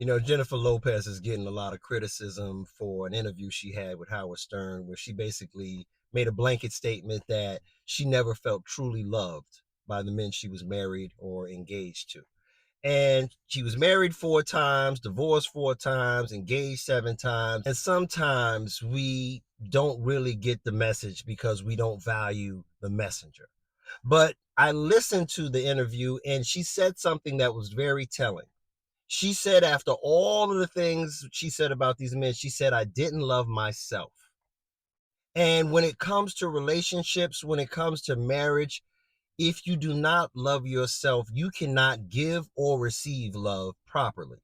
Jennifer Lopez is getting a lot of criticism for an interview she had with Howard Stern, where she basically made a blanket statement that she never felt truly loved by the men she was married or engaged to. And she was married 4 times, divorced 4 times, engaged 7 times. And sometimes we don't really get the message because we don't value the messenger. But I listened to the interview and she said something that was very telling. She said, after all of the things she said about these men, she said, I didn't love myself. And when it comes to relationships, when it comes to marriage, if you do not love yourself, you cannot give or receive love properly.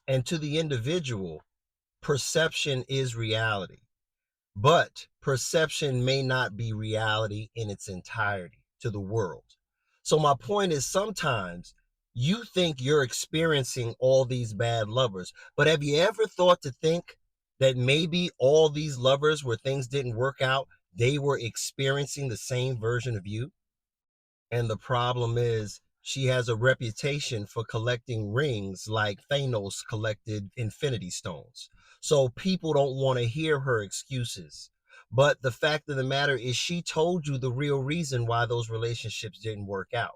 And to the individual, perception is reality, but perception may not be reality in its entirety to the world. So my point is, sometimes you think you're experiencing all these bad lovers, but have you ever thought to think that maybe all these lovers where things didn't work out, they were experiencing the same version of you? And the problem is, she has a reputation for collecting rings like Thanos collected Infinity Stones. So people don't want to hear her excuses. But the fact of the matter is, she told you the real reason why those relationships didn't work out.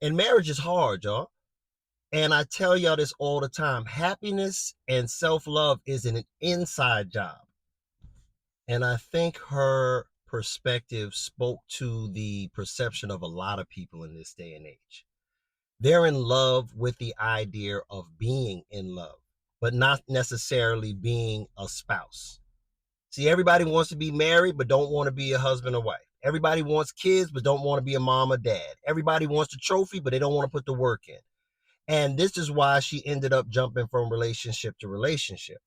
And marriage is hard, y'all. And I tell y'all this all the time: happiness and self love is an inside job. And I think her perspective spoke to the perception of a lot of people in this day and age. They're in love with the idea of being in love, but not necessarily being a spouse. See, everybody wants to be married, but don't want to be a husband or wife. Everybody wants kids, but don't want to be a mom or dad. Everybody wants the trophy, but they don't want to put the work in. And this is why she ended up jumping from relationship to relationship.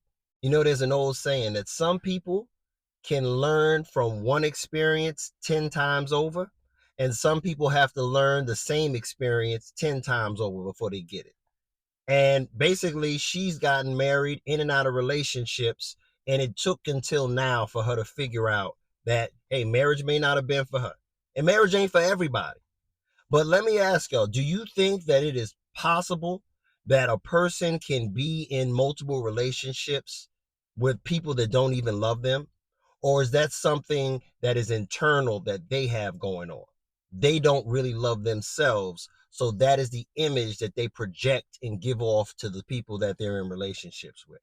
There's an old saying that some people can learn from one experience 10 times over, and some people have to learn the same experience 10 times over before they get it. And basically, she's gotten married, in and out of relationships, and it took until now for her to figure out that, hey, marriage may not have been for her. And marriage ain't for everybody. But let me ask y'all, do you think that it is possible that a person can be in multiple relationships with people that don't even love them? Or is that something that is internal that they have going on? They don't really love themselves. So that is the image that they project and give off to the people that they're in relationships with.